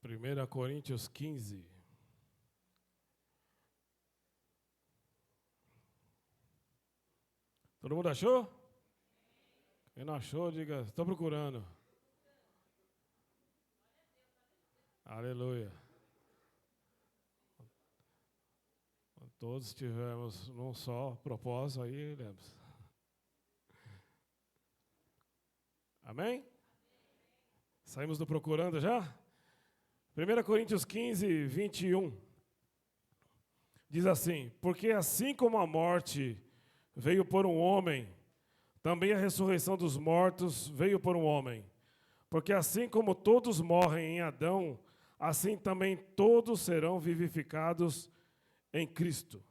1 Coríntios 15. Todo mundo achou? Quem não achou, diga, estou procurando. Aleluia. Todos tivemos num só propósito aí, lemos. Amém? Saímos do procurando já? 1 Coríntios 15, 21. Diz assim: porque assim como a morte veio por um homem, também a ressurreição dos mortos veio por um homem. Porque assim como todos morrem em Adão, assim também todos serão vivificados em Cristo.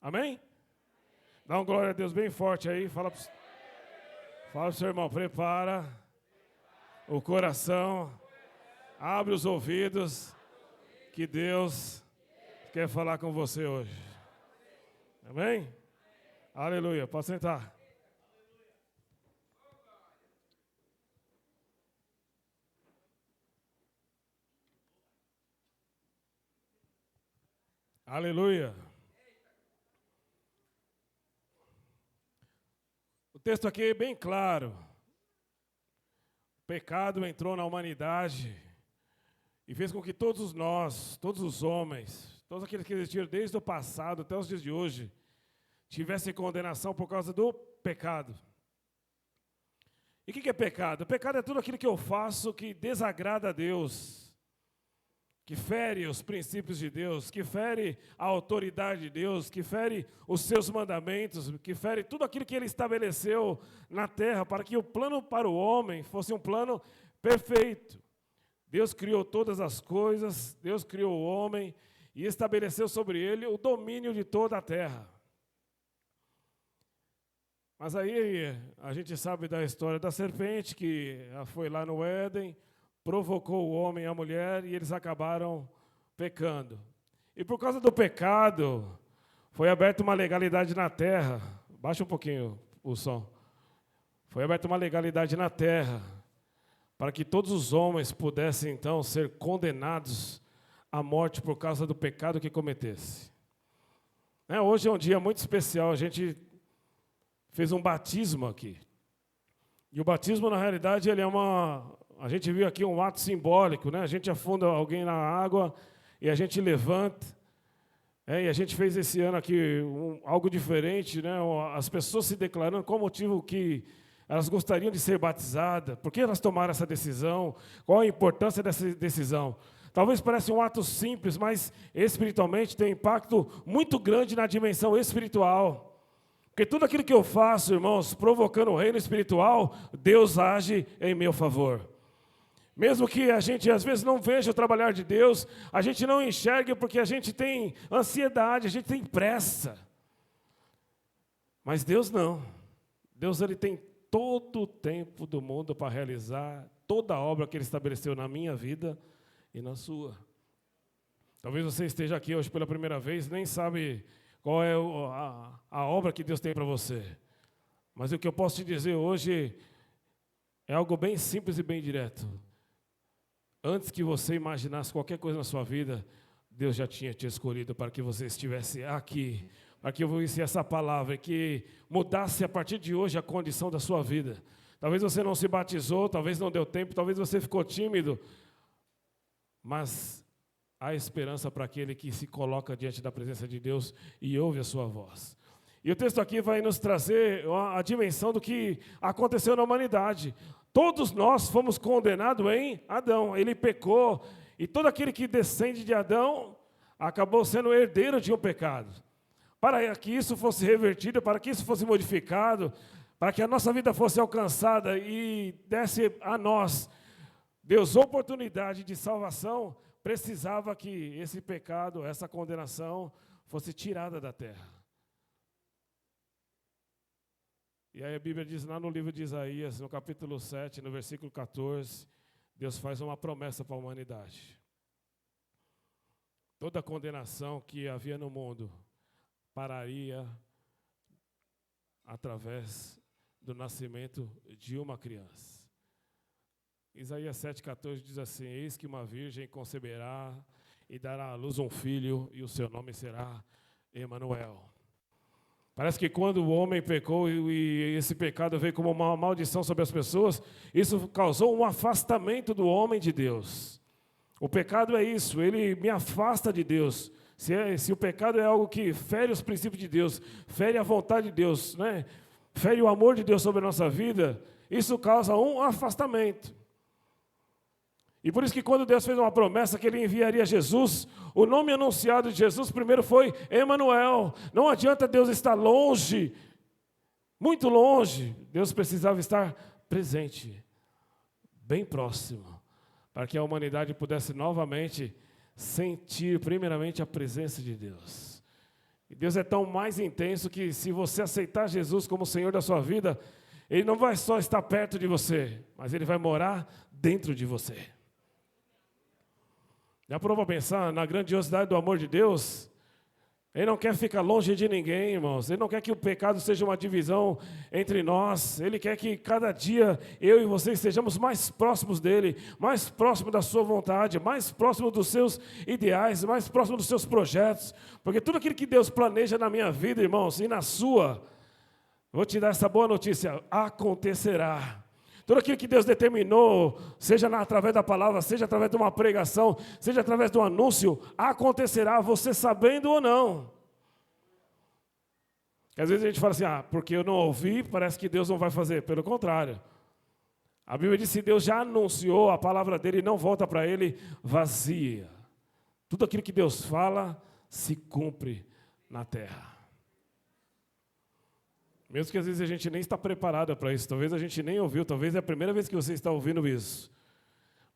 Amém? Dá uma glória a Deus bem forte aí. Fala para o seu irmão, prepara o coração, abre os ouvidos, que Deus quer falar com você hoje. Amém? Aleluia. Pode sentar. Aleluia. O texto aqui é bem claro. O pecado entrou na humanidade e fez com que todos nós, todos os homens, todos aqueles que existiram desde o passado até os dias de hoje, tivessem condenação por causa do pecado. E o que é pecado? O pecado é tudo aquilo que eu faço que desagrada a Deus, que fere os princípios de Deus, que fere a autoridade de Deus, que fere os seus mandamentos, que fere tudo aquilo que Ele estabeleceu na terra para que o plano para o homem fosse um plano perfeito. Deus criou todas as coisas, Deus criou o homem e estabeleceu sobre ele o domínio de toda a terra. Mas aí a gente sabe da história da serpente, que foi lá no Éden, provocou o homem e a mulher e eles acabaram pecando. E por causa do pecado, foi aberta uma legalidade na terra. Baixa um pouquinho o som. Foi aberta uma legalidade na terra para que todos os homens pudessem então ser condenados à morte por causa do pecado que cometesse. Hoje é um dia muito especial, a gente fez um batismo aqui. E o batismo, na realidade, ele é a gente viu aqui um ato simbólico, né? A gente afunda alguém na água e a gente levanta. E a gente fez esse ano aqui algo diferente, né? As pessoas se declarando qual o motivo que elas gostariam de ser batizadas, por que elas tomaram essa decisão, qual a importância dessa decisão. Talvez pareça um ato simples, mas espiritualmente tem um impacto muito grande na dimensão espiritual. Porque tudo aquilo que eu faço, irmãos, provocando o reino espiritual, Deus age em meu favor. Mesmo que a gente às vezes não veja o trabalhar de Deus, a gente não enxergue porque a gente tem ansiedade, a gente tem pressa. Mas Deus não. Deus ele tem todo o tempo do mundo para realizar toda a obra que Ele estabeleceu na minha vida e na sua. Talvez você esteja aqui hoje pela primeira vez, nem sabe qual é a obra que Deus tem para você. Mas o que eu posso te dizer hoje é algo bem simples e bem direto. Antes que você imaginasse qualquer coisa na sua vida, Deus já tinha te escolhido para que você estivesse aqui, para que eu ouvisse essa palavra, que mudasse a partir de hoje a condição da sua vida. Talvez você não se batizou, talvez não deu tempo, talvez você ficou tímido, mas há esperança para aquele que se coloca diante da presença de Deus e ouve a sua voz. E o texto aqui vai nos trazer a dimensão do que aconteceu na humanidade. Todos nós fomos condenados em Adão. Ele pecou e todo aquele que descende de Adão acabou sendo herdeiro de um pecado. Para que isso fosse revertido, para que isso fosse modificado, para que a nossa vida fosse alcançada e desse a nós, Deus, oportunidade de salvação, precisava que esse pecado, essa condenação, fosse tirada da terra. E aí a Bíblia diz lá no livro de Isaías, no capítulo 7, no versículo 14, Deus faz uma promessa para a humanidade. Toda a condenação que havia no mundo pararia através do nascimento de uma criança. Isaías 7,14 diz assim: eis que uma virgem conceberá e dará à luz um filho, e o seu nome será Emanuel. Parece que quando o homem pecou e esse pecado veio como uma maldição sobre as pessoas, isso causou um afastamento do homem de Deus. O pecado é isso, ele me afasta de Deus. Se o pecado é algo que fere os princípios de Deus, fere a vontade de Deus, né? Fere o amor de Deus sobre a nossa vida, isso causa um afastamento. E por isso que quando Deus fez uma promessa que Ele enviaria Jesus, o nome anunciado de Jesus primeiro foi Emanuel. Não adianta Deus estar longe, muito longe. Deus precisava estar presente, bem próximo, para que a humanidade pudesse novamente sentir primeiramente a presença de Deus. E Deus é tão mais intenso que se você aceitar Jesus como Senhor da sua vida, Ele não vai só estar perto de você, mas Ele vai morar dentro de você. Já parou para pensar na grandiosidade do amor de Deus? Ele não quer ficar longe de ninguém, irmãos. Ele não quer que o pecado seja uma divisão entre nós. Ele quer que cada dia eu e você estejamos mais próximos dEle, mais próximos da sua vontade, mais próximos dos seus ideais, mais próximos dos seus projetos. Porque tudo aquilo que Deus planeja na minha vida, irmãos, e na sua, vou te dar essa boa notícia, acontecerá. Tudo aquilo que Deus determinou, seja através da palavra, seja através de uma pregação, seja através de um anúncio, acontecerá, você sabendo ou não. Às vezes a gente fala assim, porque eu não ouvi, parece que Deus não vai fazer. Pelo contrário. A Bíblia diz que Deus já anunciou a palavra dele e não volta para ele vazia. Tudo aquilo que Deus fala, se cumpre na terra. Mesmo que às vezes a gente nem está preparado para isso, talvez a gente nem ouviu, talvez é a primeira vez que você está ouvindo isso.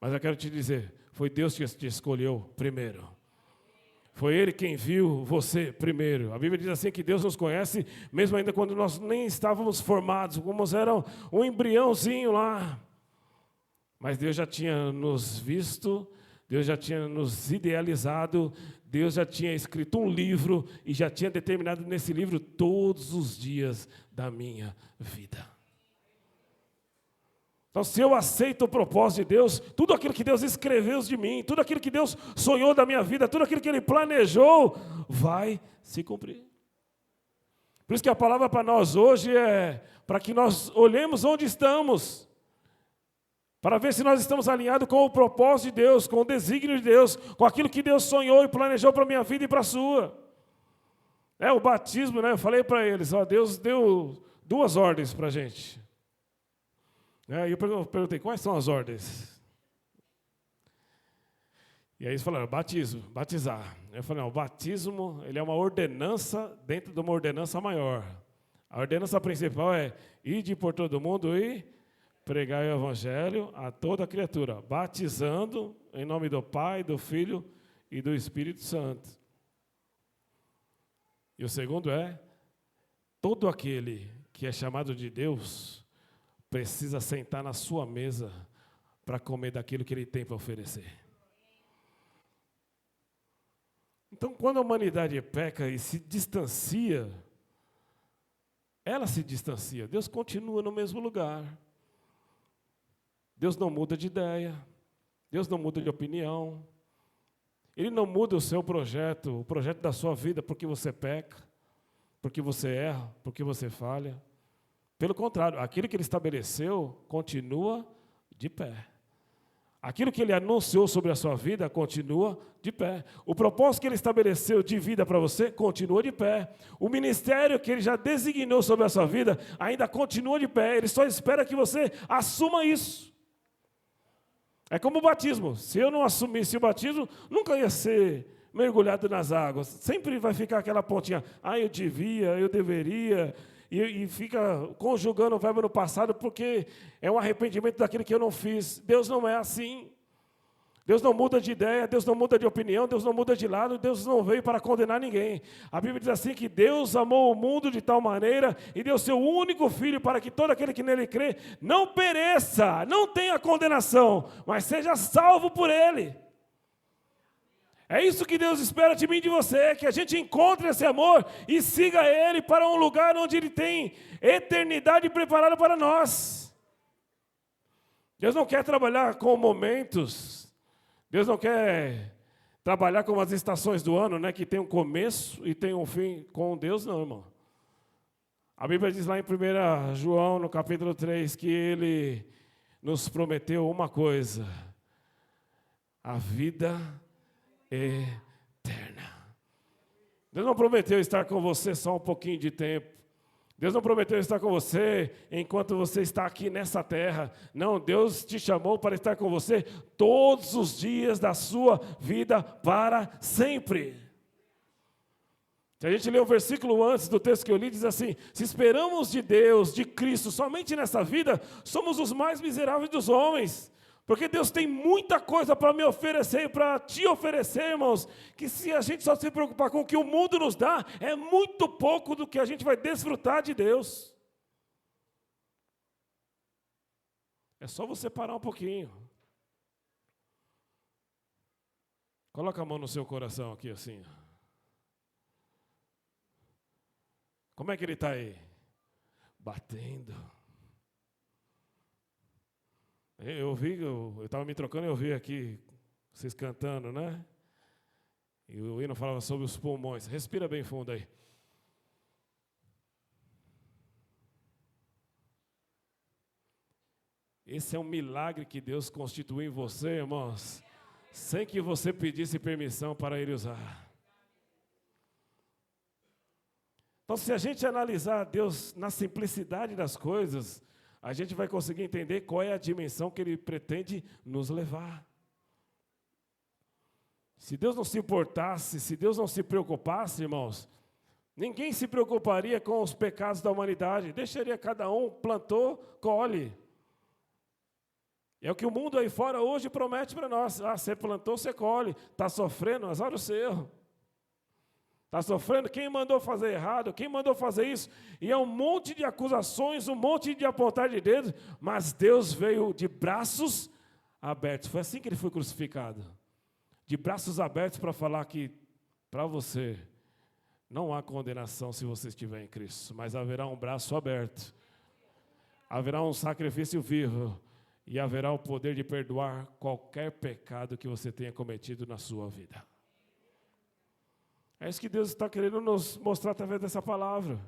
Mas eu quero te dizer, foi Deus que te escolheu primeiro. Foi Ele quem viu você primeiro. A Bíblia diz assim que Deus nos conhece, mesmo ainda quando nós nem estávamos formados, como era um embriãozinho lá. Mas Deus já tinha nos visto, Deus já tinha nos idealizado, Deus já tinha escrito um livro e já tinha determinado nesse livro todos os dias da minha vida. Então, se eu aceito o propósito de Deus, tudo aquilo que Deus escreveu de mim, tudo aquilo que Deus sonhou da minha vida, tudo aquilo que Ele planejou, vai se cumprir. Por isso que a palavra para nós hoje é para que nós olhemos onde estamos, para ver se nós estamos alinhados com o propósito de Deus, com o desígnio de Deus, com aquilo que Deus sonhou e planejou para a minha vida e para a sua. O batismo, né? Eu falei para eles, Deus deu 2 ordens para a gente. E eu perguntei, quais são as ordens? E aí eles falaram, batismo, batizar. Eu falei, não, o batismo ele é uma ordenança dentro de uma ordenança maior. A ordenança principal é ide por todo mundo e pregar o evangelho a toda criatura, batizando em nome do Pai, do Filho e do Espírito Santo. E o segundo é, todo aquele que é chamado de Deus precisa sentar na sua mesa para comer daquilo que Ele tem para oferecer. Então, quando a humanidade peca e se distancia, ela se distancia, Deus continua no mesmo lugar. Deus não muda de ideia, Deus não muda de opinião, Ele não muda o seu projeto, o projeto da sua vida porque você peca, porque você erra, porque você falha. Pelo contrário, aquilo que Ele estabeleceu continua de pé. Aquilo que Ele anunciou sobre a sua vida continua de pé. O propósito que Ele estabeleceu de vida para você continua de pé. O ministério que Ele já designou sobre a sua vida ainda continua de pé. Ele só espera que você assuma isso. É como o batismo. Se eu não assumisse o batismo, nunca ia ser mergulhado nas águas. Sempre vai ficar aquela pontinha. Eu devia, eu deveria. E fica conjugando o verbo no passado porque é um arrependimento daquilo que eu não fiz. Deus não é assim. Deus não muda de ideia, Deus não muda de opinião, Deus não muda de lado, Deus não veio para condenar ninguém. A Bíblia diz assim que Deus amou o mundo de tal maneira e deu seu único Filho para que todo aquele que nele crê não pereça, não tenha condenação, mas seja salvo por Ele. É isso que Deus espera de mim e de você, que a gente encontre esse amor e siga Ele para um lugar onde Ele tem eternidade preparada para nós. Deus não quer trabalhar com momentos. Deus não quer trabalhar com as estações do ano, né, que tem um começo e tem um fim. Com Deus não, irmão. A Bíblia diz lá em 1 João, no capítulo 3, que Ele nos prometeu uma coisa: a vida eterna. Deus não prometeu estar com você só um pouquinho de tempo. Deus não prometeu estar com você enquanto você está aqui nessa terra. Não, Deus te chamou para estar com você todos os dias da sua vida para sempre. Se a gente ler o versículo antes do texto que eu li, diz assim: se esperamos de Deus, de Cristo, somente nessa vida, somos os mais miseráveis dos homens. Porque Deus tem muita coisa para me oferecer e para te oferecer, irmãos, que se a gente só se preocupar com o que o mundo nos dá, é muito pouco do que a gente vai desfrutar de Deus. É só você parar um pouquinho. Coloca a mão no seu coração aqui assim. Como é que ele está aí? Batendo. Eu estava me trocando e eu vi aqui vocês cantando, né? E o hino falava sobre os pulmões. Respira bem fundo aí. Esse é um milagre que Deus constituiu em você, irmãos, sem que você pedisse permissão para Ele usar. Então, se a gente analisar Deus na simplicidade das coisas, a gente vai conseguir entender qual é a dimensão que Ele pretende nos levar. Se Deus não se importasse, se Deus não se preocupasse, irmãos, ninguém se preocuparia com os pecados da humanidade. Deixaria cada um, plantou, colhe. É o que o mundo aí fora hoje promete para nós. Ah, você plantou, você colhe. Está sofrendo, azar o seu. Está sofrendo, quem mandou fazer errado, quem mandou fazer isso? E é um monte de acusações, um monte de apontar de dedos, mas Deus veio de braços abertos. Foi assim que Ele foi crucificado. De braços abertos para falar que, para você, não há condenação se você estiver em Cristo, mas haverá um braço aberto, haverá um sacrifício vivo, e haverá o poder de perdoar qualquer pecado que você tenha cometido na sua vida. É isso que Deus está querendo nos mostrar através dessa palavra.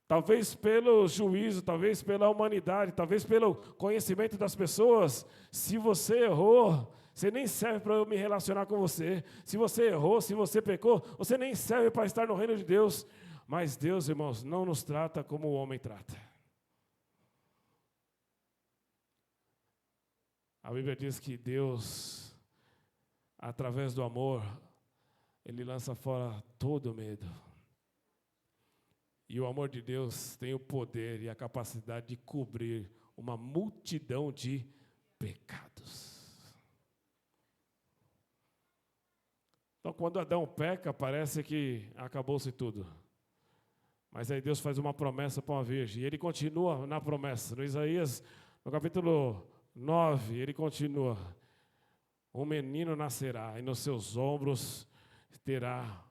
Talvez pelo juízo, talvez pela humanidade, talvez pelo conhecimento das pessoas. Se você errou, você nem serve para eu me relacionar com você. Se você errou, se você pecou, você nem serve para estar no reino de Deus. Mas Deus, irmãos, não nos trata como o homem trata. A Bíblia diz que Deus, através do amor, Ele lança fora todo medo. E o amor de Deus tem o poder e a capacidade de cobrir uma multidão de pecados. Então, quando Adão peca, parece que acabou-se tudo. Mas aí Deus faz uma promessa para uma virgem. E Ele continua na promessa. No Isaías, no capítulo 9, Ele continua. Um menino nascerá e nos seus ombros terá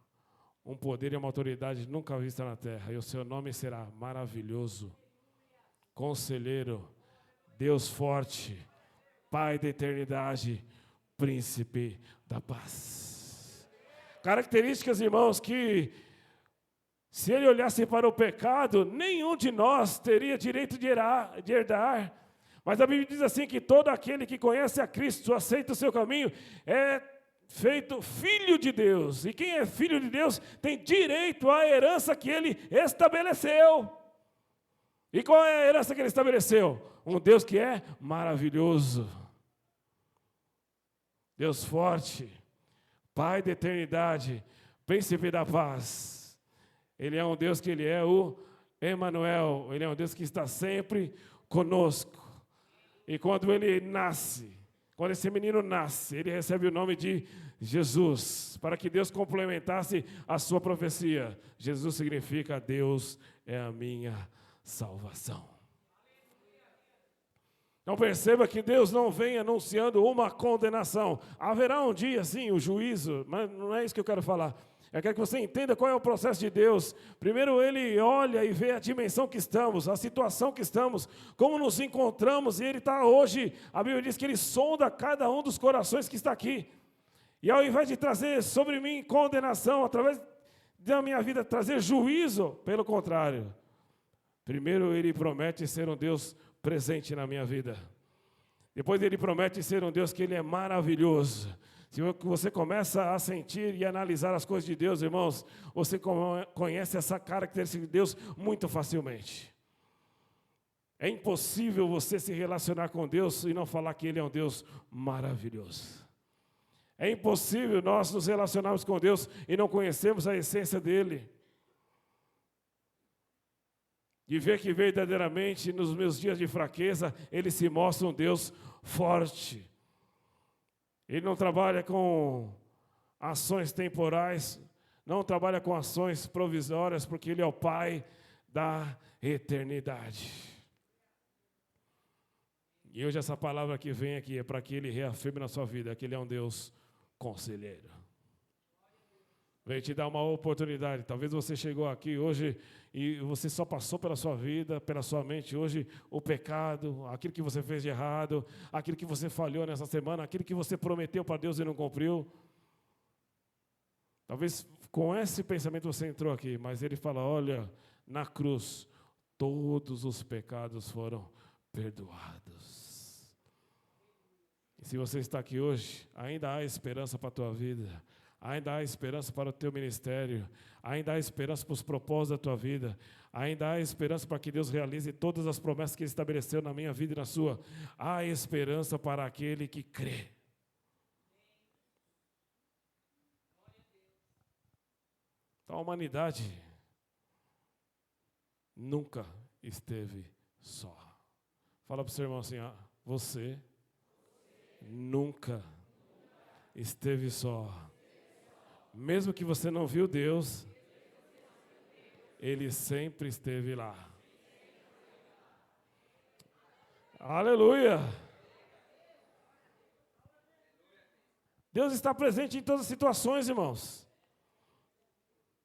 um poder e uma autoridade nunca vista na terra, e o seu nome será maravilhoso, conselheiro, Deus forte, Pai da eternidade, príncipe da paz. Características, irmãos, que se ele olhasse para o pecado, nenhum de nós teria direito de herdar. Mas a Bíblia diz assim que todo aquele que conhece a Cristo, aceita o seu caminho, é feito filho de Deus. E quem é filho de Deus tem direito à herança que Ele estabeleceu. E qual é a herança que Ele estabeleceu? Um Deus que é maravilhoso. Deus forte, Pai da eternidade, príncipe da paz. Ele é um Deus que Ele é o Emanuel. Ele é um Deus que está sempre conosco. E quando Ele nasce, quando esse menino nasce, ele recebe o nome de Jesus, para que Deus complementasse a sua profecia. Jesus significa Deus é a minha salvação. Então perceba que Deus não vem anunciando uma condenação. Haverá um dia, sim, o juízo, mas não é isso que eu quero falar. Eu quero que você entenda qual é o processo de Deus. Primeiro Ele olha e vê a dimensão que estamos, a situação que estamos, como nos encontramos, e Ele está hoje, a Bíblia diz que Ele sonda cada um dos corações que está aqui. E ao invés de trazer sobre mim condenação, através da minha vida trazer juízo, pelo contrário. Primeiro Ele promete ser um Deus presente na minha vida. Depois Ele promete ser um Deus que Ele é maravilhoso. Se você começa a sentir e analisar as coisas de Deus, irmãos, você conhece essa característica de Deus muito facilmente. É impossível você se relacionar com Deus e não falar que Ele é um Deus maravilhoso. É impossível nós nos relacionarmos com Deus e não conhecermos a essência dEle. E ver que verdadeiramente nos meus dias de fraqueza, Ele se mostra um Deus forte. Ele não trabalha com ações temporais, não trabalha com ações provisórias, porque Ele é o Pai da eternidade. E hoje essa palavra que vem aqui é para que Ele reafirme na sua vida que Ele é um Deus conselheiro. Vem te dar uma oportunidade. Talvez você chegou aqui hoje e você só passou pela sua vida, pela sua mente hoje, o pecado, aquilo que você fez de errado, aquilo que você falhou nessa semana, aquilo que você prometeu para Deus e não cumpriu. Talvez com esse pensamento você entrou aqui, mas Ele fala, olha, na cruz, todos os pecados foram perdoados. E se você está aqui hoje, ainda há esperança para a tua vida. Ainda há esperança para o teu ministério, ainda há esperança para os propósitos da tua vida, ainda há esperança para que Deus realize todas as promessas que Ele estabeleceu na minha vida e na sua. Há esperança para aquele que crê. Então a humanidade nunca esteve só. Fala para o seu irmão assim, você nunca esteve só. Mesmo que você não viu Deus, Ele sempre esteve lá. Aleluia! Deus está presente em todas as situações, irmãos.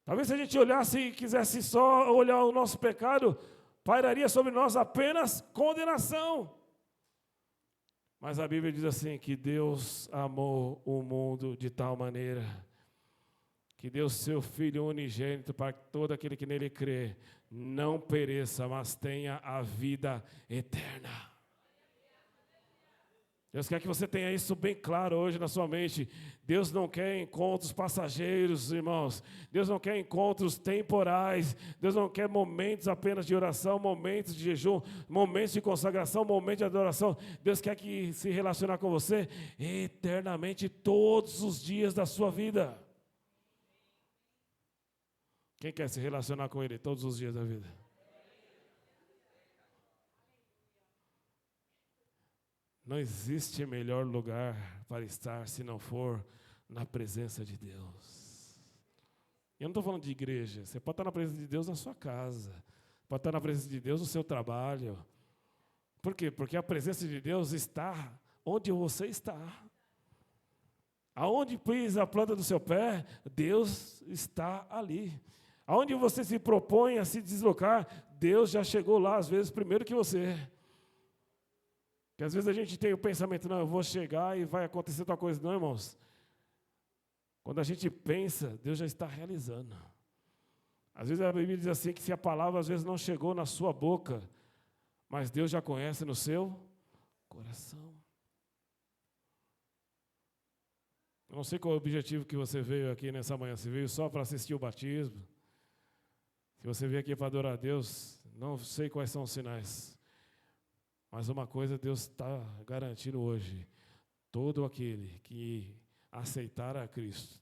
Talvez se a gente olhasse e quisesse só olhar o nosso pecado, pairaria sobre nós apenas condenação. Mas a Bíblia diz assim, que Deus amou o mundo de tal maneira que deu seu Filho unigênito para que todo aquele que nele crê não pereça, mas tenha a vida eterna. Deus quer que você tenha isso bem claro hoje na sua mente. Deus não quer encontros passageiros, irmãos. Deus não quer encontros temporais. Deus não quer momentos apenas de oração, momentos de jejum, momentos de consagração, momentos de adoração. Deus quer que se relacionar com você eternamente, todos os dias da sua vida. Quem quer se relacionar com Ele todos os dias da vida? Não existe melhor lugar para estar se não for na presença de Deus. Eu não estou falando de igreja. Você pode estar na presença de Deus na sua casa. Pode estar na presença de Deus no seu trabalho. Por quê? Porque a presença de Deus está onde você está. Aonde pisa a planta do seu pé, Deus está ali. Aonde você se propõe a se deslocar, Deus já chegou lá, às vezes, primeiro que você. Porque às vezes a gente tem o pensamento, não, eu vou chegar e vai acontecer tal coisa. Não, irmãos. Quando a gente pensa, Deus já está realizando. Às vezes a Bíblia diz assim, que se a palavra às vezes não chegou na sua boca, mas Deus já conhece no seu coração. Eu não sei qual é o objetivo que você veio aqui nessa manhã. Se veio só para assistir o batismo. Se você veio aqui para adorar a Deus, não sei quais são os sinais. Mas uma coisa Deus está garantindo hoje. Todo aquele que aceitar a Cristo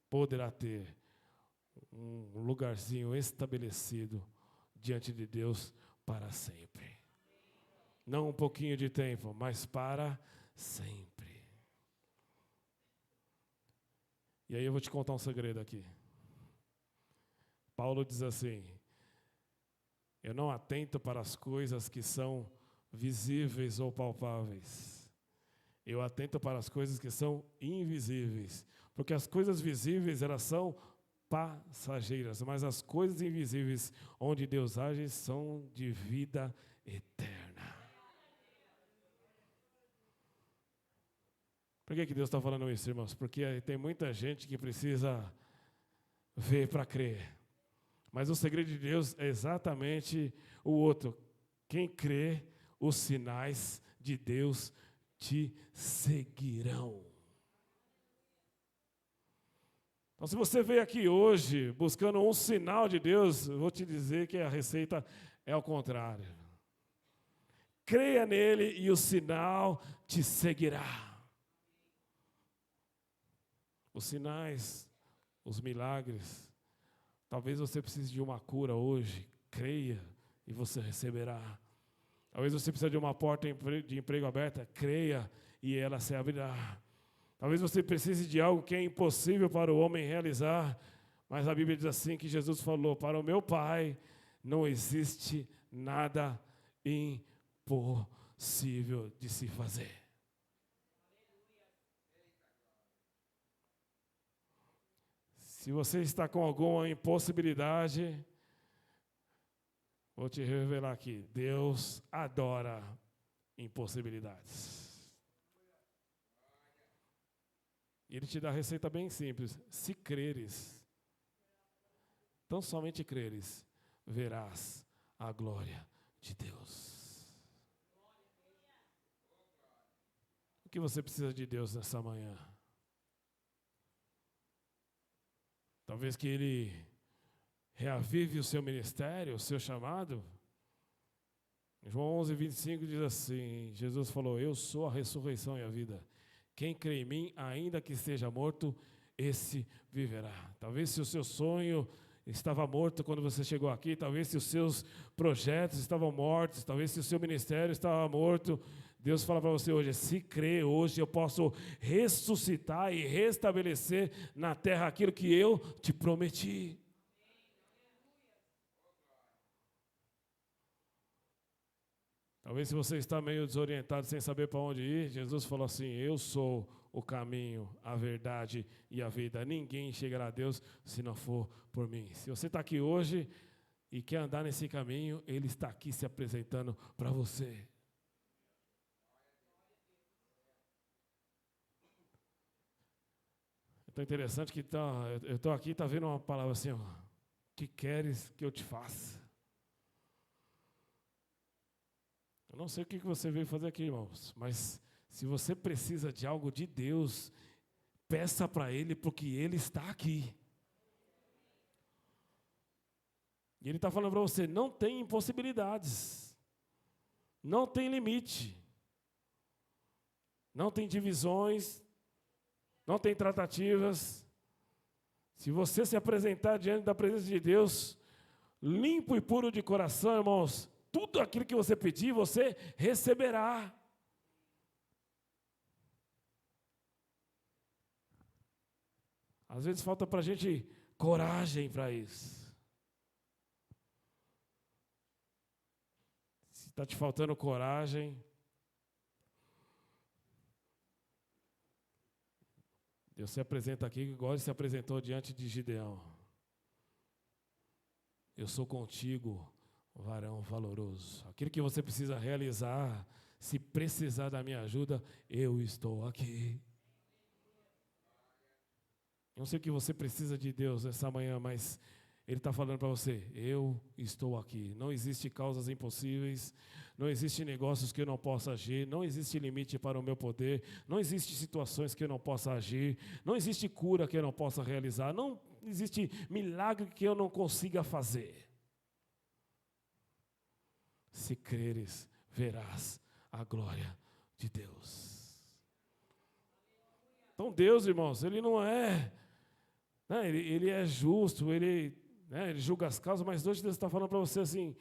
poderá ter um lugarzinho estabelecido diante de Deus para sempre. Não um pouquinho de tempo, mas para sempre. E aí eu vou te contar um segredo aqui. Paulo diz assim, eu não atento para as coisas que são visíveis ou palpáveis. Eu atento para as coisas que são invisíveis. Porque as coisas visíveis, elas são passageiras, mas as coisas invisíveis onde Deus age são de vida eterna. Por que Deus está falando isso, irmãos? Porque tem muita gente que precisa ver para crer. Mas o segredo de Deus é exatamente o outro. Quem crê, os sinais de Deus te seguirão. Então, se você veio aqui hoje buscando um sinal de Deus, eu vou te dizer que a receita é ao contrário. Creia nele e o sinal te seguirá. Os sinais, os milagres. Talvez você precise de uma cura hoje. Creia e você receberá. Talvez você precise de uma porta de emprego aberta. Creia e ela se abrirá. Talvez você precise de algo que é impossível para o homem realizar. Mas a Bíblia diz assim que Jesus falou: para o meu Pai não existe nada impossível de se fazer. Se você está com alguma impossibilidade, vou te revelar aqui. Deus adora impossibilidades. E Ele te dá a receita bem simples. Se creres, tão somente creres, verás a glória de Deus. O que você precisa de Deus nessa manhã? Talvez que Ele reavive o seu ministério, o seu chamado. João 11:25 diz assim, Jesus falou: eu sou a ressurreição e a vida. Quem crê em mim, ainda que esteja morto, esse viverá. Talvez se o seu sonho estava morto quando você chegou aqui, talvez se os seus projetos estavam mortos, talvez se o seu ministério estava morto, Deus fala para você hoje: se crê hoje, eu posso ressuscitar e restabelecer na terra aquilo que eu te prometi. Talvez se você está meio desorientado, sem saber para onde ir, Jesus falou assim: eu sou o caminho, a verdade e a vida. Ninguém chegará a Deus se não for por mim. Se você está aqui hoje e quer andar nesse caminho, Ele está aqui se apresentando para você. Então é interessante que eu estou aqui e está vendo uma palavra assim: ó, que queres que eu te faça? Eu não sei o que você veio fazer aqui, irmãos, mas se você precisa de algo de Deus, peça para Ele, porque Ele está aqui. E Ele está falando para você: não tem impossibilidades, não tem limite, não tem divisões, não tem tratativas. Se você se apresentar diante da presença de Deus, limpo e puro de coração, irmãos, tudo aquilo que você pedir, você receberá. Às vezes falta para a gente coragem para isso. Se está te faltando coragem, Deus se apresenta aqui igual Ele se apresentou diante de Gideão. Eu sou contigo, varão valoroso. Aquilo que você precisa realizar, se precisar da minha ajuda, eu estou aqui. Eu não sei o que você precisa de Deus essa manhã, mas Ele está falando para você: eu estou aqui. Não existe causas impossíveis, não existe negócios que eu não possa agir, não existe limite para o meu poder, não existe situações que eu não possa agir, não existe cura que eu não possa realizar, não existe milagre que eu não consiga fazer. Se creres, verás a glória de Deus. Então Deus, irmãos, Ele não é, né, ele é justo, Ele julga as causas, mas hoje Deus está falando para você assim,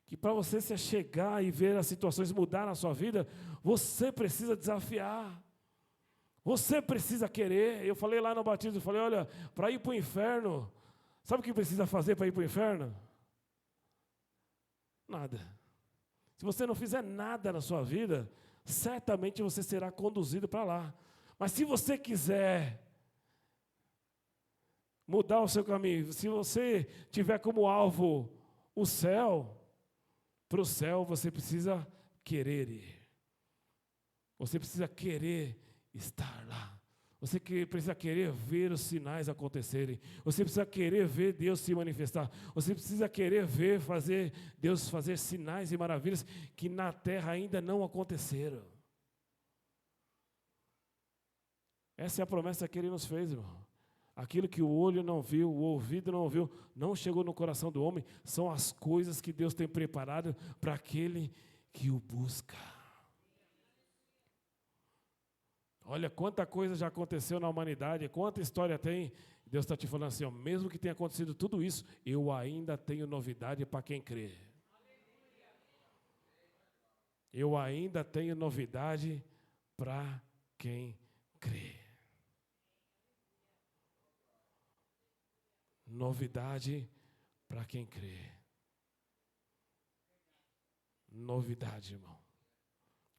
que para você se chegar e ver as situações mudar na sua vida, você precisa desafiar, você precisa querer. Eu falei lá no batismo, eu falei: olha, para ir para o inferno, sabe o que precisa fazer para ir para o inferno? Nada. Se você não fizer nada na sua vida, certamente você será conduzido para lá. Mas se você quiser mudar o seu caminho. Se você tiver como alvo o céu, para o céu você precisa querer ir. Você precisa querer estar lá. Você precisa querer ver os sinais acontecerem. Você precisa querer ver Deus se manifestar. Você precisa querer ver Deus fazer sinais e maravilhas que na terra ainda não aconteceram. Essa é a promessa que Ele nos fez, irmão. Aquilo que o olho não viu, o ouvido não ouviu, não chegou no coração do homem, são as coisas que Deus tem preparado para aquele que o busca. Olha quanta coisa já aconteceu na humanidade, quanta história tem. Deus está te falando assim, ó, mesmo que tenha acontecido tudo isso, eu ainda tenho novidade para quem crê. Eu ainda tenho novidade para quem crê. Novidade para quem crê. Novidade, irmão.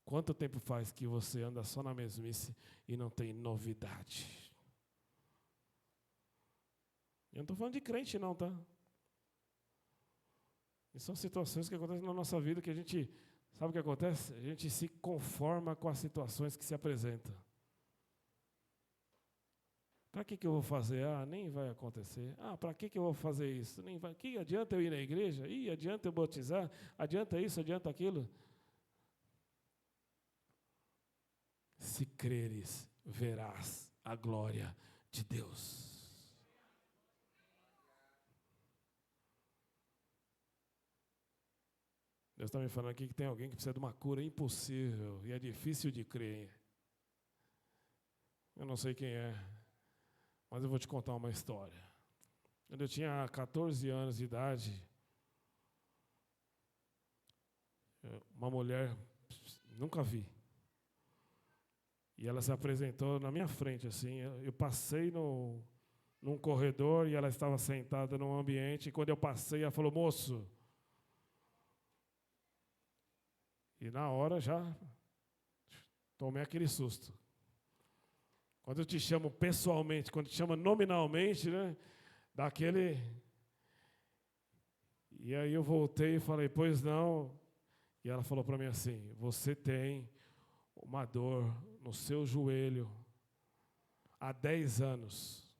Quanto tempo faz que você anda só na mesmice e não tem novidade? Eu não estou falando de crente não, tá? E são situações que acontecem na nossa vida que a gente, sabe o que acontece? A gente se conforma com as situações que se apresentam. Para que eu vou fazer? Ah, nem vai acontecer. Ah, para que eu vou fazer isso? Nem vai. Que adianta eu ir na igreja? Ih, adianta eu batizar? Adianta isso, adianta aquilo? Se creres, verás a glória de Deus. Deus está me falando aqui que tem alguém que precisa de uma cura impossível e é difícil de crer. Eu não sei quem é, mas eu vou te contar uma história. Quando eu tinha 14 anos de idade, uma mulher, nunca vi, e ela se apresentou na minha frente, assim, eu passei num corredor e ela estava sentada num ambiente, e quando eu passei, ela falou, moço, e na hora já tomei aquele susto. Quando eu te chamo pessoalmente, quando te chamo nominalmente, né, daquele... E aí eu voltei e falei, pois não, e ela falou para mim assim, você tem uma dor no seu joelho há 10 anos.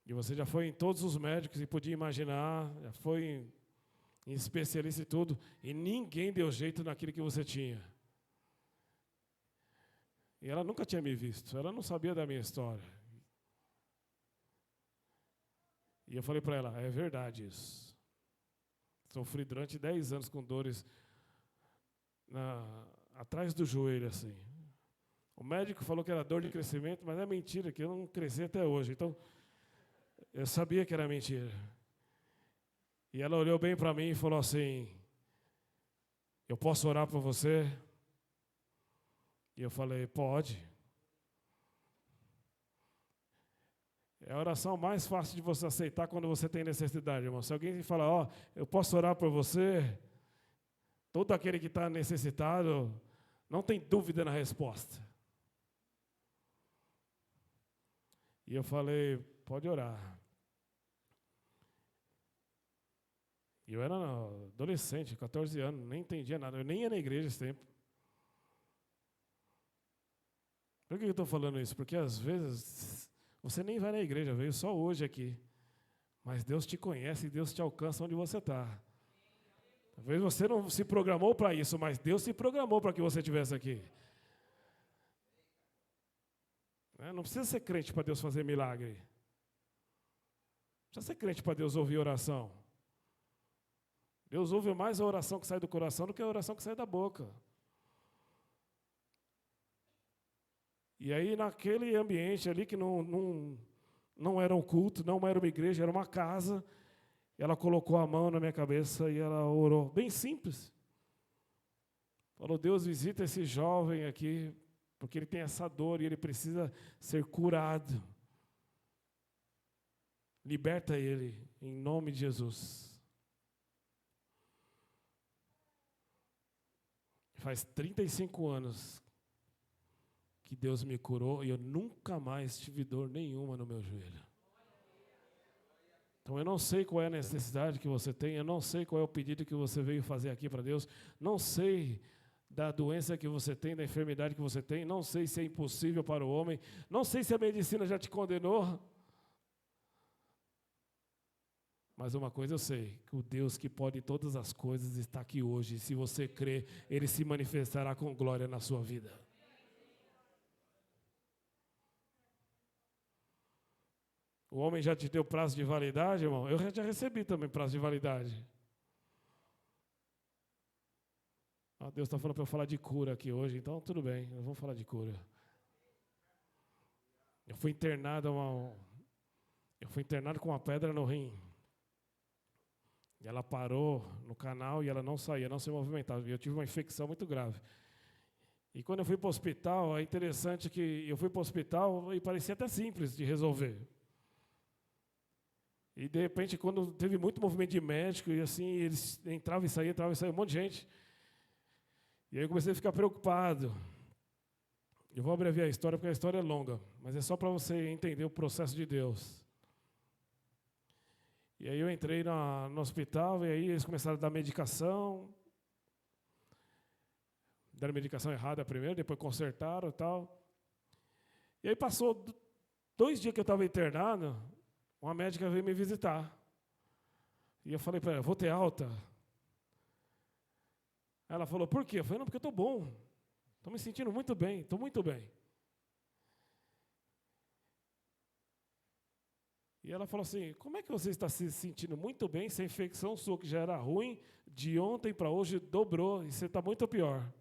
E você já foi em todos os médicos e podia imaginar, já foi em especialista e tudo, e ninguém deu jeito naquilo que você tinha. E ela nunca tinha me visto, ela não sabia da minha história. E eu falei para ela, é verdade isso. Sofri durante 10 anos com dores atrás do joelho, assim. O médico falou que era dor de crescimento, mas é mentira, que eu não cresci até hoje. Então, eu sabia que era mentira. E ela olhou bem para mim e falou assim, eu posso orar por você? E eu falei, pode. É a oração mais fácil de você aceitar quando você tem necessidade, irmão. Se alguém fala, ó, eu posso orar por você, todo aquele que está necessitado, não tem dúvida na resposta. E eu falei, pode orar. E eu era adolescente, 14 anos, nem entendia nada, eu nem ia na igreja esse tempo. Por que eu estou falando isso? Porque às vezes você nem vai na igreja, veio só hoje aqui. Mas Deus te conhece e Deus te alcança onde você está. Talvez você não se programou para isso, mas Deus se programou para que você estivesse aqui. Não precisa ser crente para Deus fazer milagre. Não precisa ser crente para Deus ouvir oração. Deus ouve mais a oração que sai do coração do que a oração que sai da boca. E aí, naquele ambiente ali, que não era um culto, não era uma igreja, era uma casa, ela colocou a mão na minha cabeça e ela orou. Bem simples. Falou, Deus, visita esse jovem aqui, porque ele tem essa dor e ele precisa ser curado. Liberta ele, em nome de Jesus. Faz 35 anos que Deus me curou e eu nunca mais tive dor nenhuma no meu joelho. Então, eu não sei qual é a necessidade que você tem, eu não sei qual é o pedido que você veio fazer aqui para Deus, não sei da doença que você tem, da enfermidade que você tem, não sei se é impossível para o homem, não sei se a medicina já te condenou, mas uma coisa eu sei, que o Deus que pode todas as coisas está aqui hoje, e se você crer, Ele se manifestará com glória na sua vida. O homem já te deu prazo de validade, irmão? Eu já recebi também prazo de validade. Deus está falando para eu falar de cura aqui hoje, então tudo bem, eu vou falar de cura. Eu fui internado com uma pedra no rim. E ela parou no canal e ela não saía, não se movimentava. E eu tive uma infecção muito grave. E quando eu fui para o hospital, é interessante que eu fui para o hospital e parecia até simples de resolver. E de repente, quando teve muito movimento de médico, e assim, eles entravam e saíam, um monte de gente. E aí eu comecei a ficar preocupado. Eu vou abreviar a história, porque a história é longa, mas é só para você entender o processo de Deus. E aí eu entrei no hospital, e aí eles começaram a dar medicação. Deram medicação errada primeiro, depois consertaram e tal. E aí passou 2 dias que eu estava internado, uma médica veio me visitar. E eu falei para ela, vou ter alta? Ela falou, por quê? Eu falei, não, porque eu estou bom. Estou me sentindo muito bem, estou muito bem. E ela falou assim, como é que você está se sentindo muito bem se a infecção sua, que já era ruim, de ontem para hoje dobrou e você está muito pior?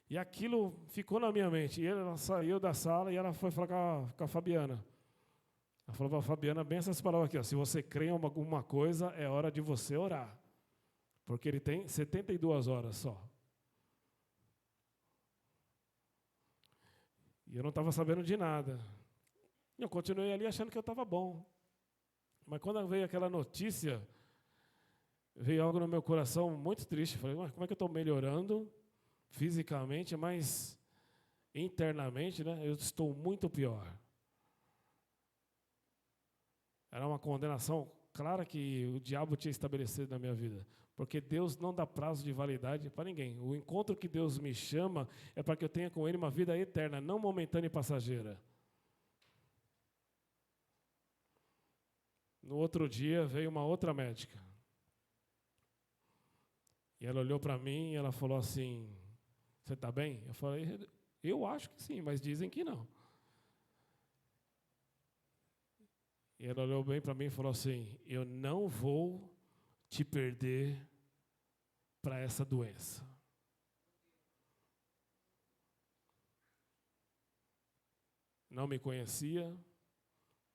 E aquilo ficou na minha mente. E ela saiu da sala e ela foi falar com a Fabiana. Ela falou para a Fabiana bem essas palavras aqui, ó, se você crê em alguma coisa, é hora de você orar. Porque ele tem 72 horas só. E eu não estava sabendo de nada. Eu continuei ali achando que eu estava bom. Mas quando veio aquela notícia, veio algo no meu coração muito triste. Falei, como é que eu estou melhorando fisicamente, mas internamente, né, eu estou muito pior. Era uma condenação clara que o diabo tinha estabelecido na minha vida. Porque Deus não dá prazo de validade para ninguém. O encontro que Deus me chama é para que eu tenha com Ele uma vida eterna, não momentânea e passageira. No outro dia veio uma outra médica. E ela olhou para mim e ela falou assim, você está bem? Eu falei, eu acho que sim, mas dizem que não. E ela olhou bem para mim e falou assim, eu não vou te perder para essa doença. Não me conhecia,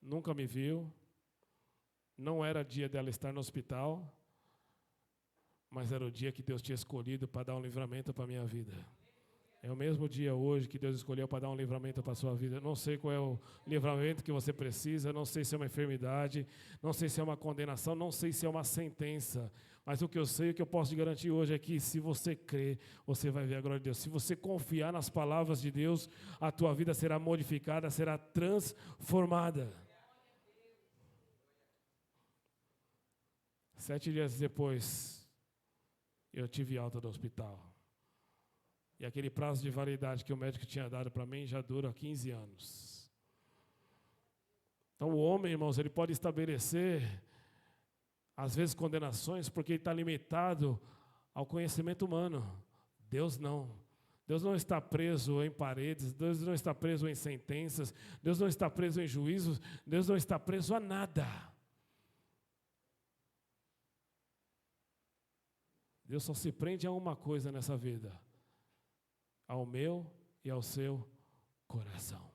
nunca me viu, não era dia dela estar no hospital, mas era o dia que Deus tinha escolhido para dar um livramento para a minha vida. É o mesmo dia hoje que Deus escolheu para dar um livramento para a sua vida. Eu não sei qual é o livramento que você precisa, não sei se é uma enfermidade, não sei se é uma condenação, não sei se é uma sentença. Mas o que eu sei, o que eu posso te garantir hoje é que se você crer, você vai ver a glória de Deus. Se você confiar nas palavras de Deus, a tua vida será modificada, será transformada. 7 dias depois, eu tive alta do hospital. E aquele prazo de validade que o médico tinha dado para mim já dura 15 anos. Então o homem, irmãos, ele pode estabelecer, às vezes, condenações porque ele está limitado ao conhecimento humano. Deus não. Deus não está preso em paredes, Deus não está preso em sentenças, Deus não está preso em juízos, Deus não está preso a nada. Deus só se prende a uma coisa nessa vida, ao meu e ao seu coração.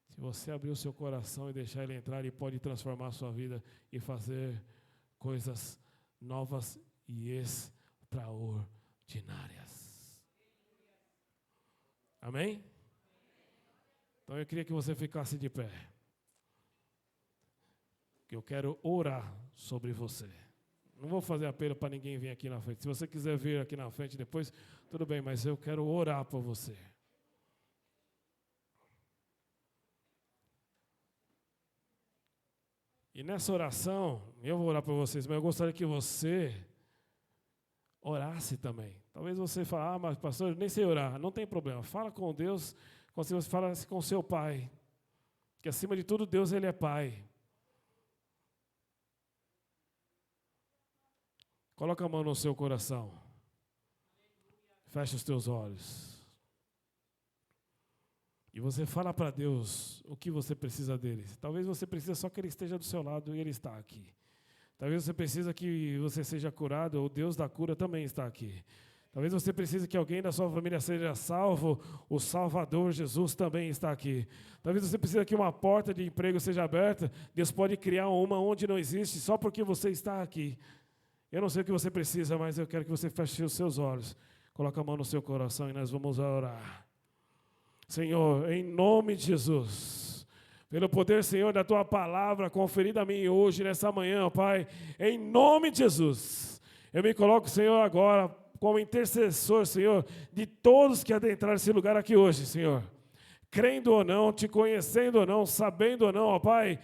Se você abrir o seu coração e deixar ele entrar, ele pode transformar a sua vida e fazer coisas novas e extraordinárias. Amém? Então eu queria que você ficasse de pé. Que eu quero orar sobre você. Não vou fazer apelo para ninguém vir aqui na frente. Se você quiser vir aqui na frente depois, tudo bem, mas eu quero orar por você. E nessa oração, eu vou orar para vocês, mas eu gostaria que você orasse também. Talvez você fale, mas pastor, eu nem sei orar. Não tem problema, fala com Deus, como se você falasse com seu pai. Que acima de tudo, Deus, Ele é Pai. Coloca a mão no seu coração. Fecha os teus olhos. E você fala para Deus o que você precisa dele. Talvez você precise só que Ele esteja do seu lado e Ele está aqui. Talvez você precise que você seja curado, o Deus da cura também está aqui. Talvez você precise que alguém da sua família seja salvo, o Salvador Jesus também está aqui. Talvez você precise que uma porta de emprego seja aberta, Deus pode criar uma onde não existe, só porque você está aqui. Eu não sei o que você precisa, mas eu quero que você feche os seus olhos. Coloque a mão no seu coração e nós vamos orar. Senhor, em nome de Jesus, pelo poder, Senhor, da Tua palavra conferida a mim hoje, nessa manhã, Pai, em nome de Jesus, eu me coloco, Senhor, agora como intercessor, Senhor, de todos que adentraram esse lugar aqui hoje, Senhor, crendo ou não, Te conhecendo ou não, sabendo ou não, ó Pai,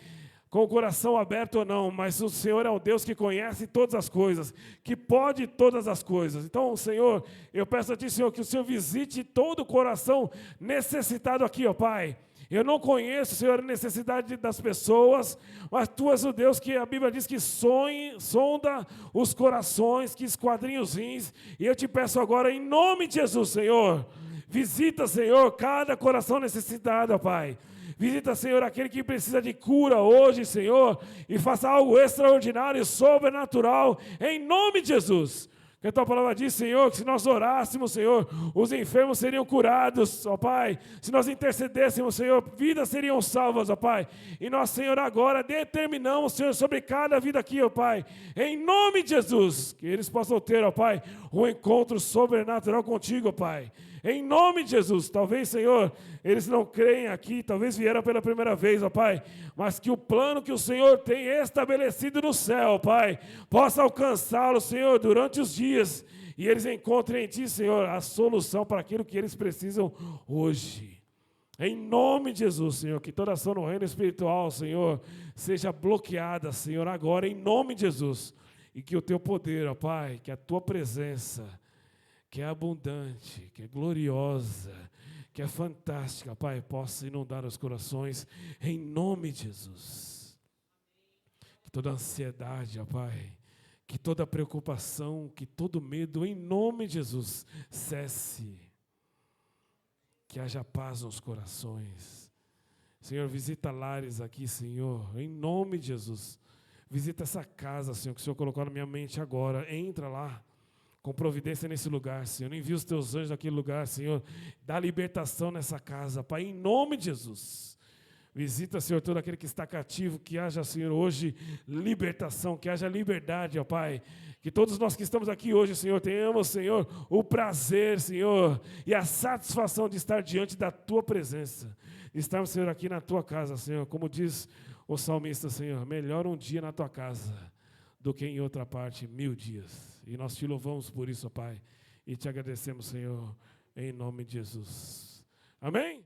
com o coração aberto ou não, mas o Senhor é o Deus que conhece todas as coisas, que pode todas as coisas. Então, Senhor, eu peço a Ti, Senhor, que o Senhor visite todo o coração necessitado aqui, ó Pai. Eu não conheço, Senhor, a necessidade das pessoas, mas Tu és o Deus que a Bíblia diz que sonda os corações, que esquadrinha os rins. E eu Te peço agora, em nome de Jesus, Senhor, visita, Senhor, cada coração necessitado, ó Pai. Visita, Senhor, aquele que precisa de cura hoje, Senhor, e faça algo extraordinário, sobrenatural, em nome de Jesus. Que a Tua palavra diz, Senhor, que se nós orássemos, Senhor, os enfermos seriam curados, ó Pai. Se nós intercedêssemos, Senhor, vidas seriam salvas, ó Pai. E nós, Senhor, agora determinamos, Senhor, sobre cada vida aqui, ó Pai, em nome de Jesus, que eles possam ter, ó Pai, um encontro sobrenatural contigo, ó Pai. Em nome de Jesus, talvez, Senhor, eles não creem aqui, talvez vieram pela primeira vez, ó Pai, mas que o plano que o Senhor tem estabelecido no céu, Pai, possa alcançá-los, Senhor, durante os dias, e eles encontrem em Ti, Senhor, a solução para aquilo que eles precisam hoje. Em nome de Jesus, Senhor, que toda ação no reino espiritual, Senhor, seja bloqueada, Senhor, agora, em nome de Jesus, e que o Teu poder, ó Pai, que a Tua presença, que é abundante, que é gloriosa, que é fantástica, Pai, possa inundar os corações, em nome de Jesus. Que toda ansiedade, ó Pai, que toda preocupação, que todo medo, em nome de Jesus, cesse. Que haja paz nos corações. Senhor, visita lares aqui, Senhor, em nome de Jesus. Visita essa casa, Senhor, que o Senhor colocou na minha mente agora. Entra lá. Com providência nesse lugar, Senhor. Envia os Teus anjos naquele lugar, Senhor. Dá libertação nessa casa, Pai, em nome de Jesus. Visita, Senhor, todo aquele que está cativo, que haja, Senhor, hoje libertação, que haja liberdade, ó Pai. Que todos nós que estamos aqui hoje, Senhor, tenhamos, Senhor, o prazer, Senhor, e a satisfação de estar diante da Tua presença. De estarmos, Senhor, aqui na Tua casa, Senhor. Como diz o salmista, Senhor, melhor um dia na Tua casa do que em outra parte 1000 dias. E nós Te louvamos por isso, Pai, e Te agradecemos, Senhor, em nome de Jesus. Amém?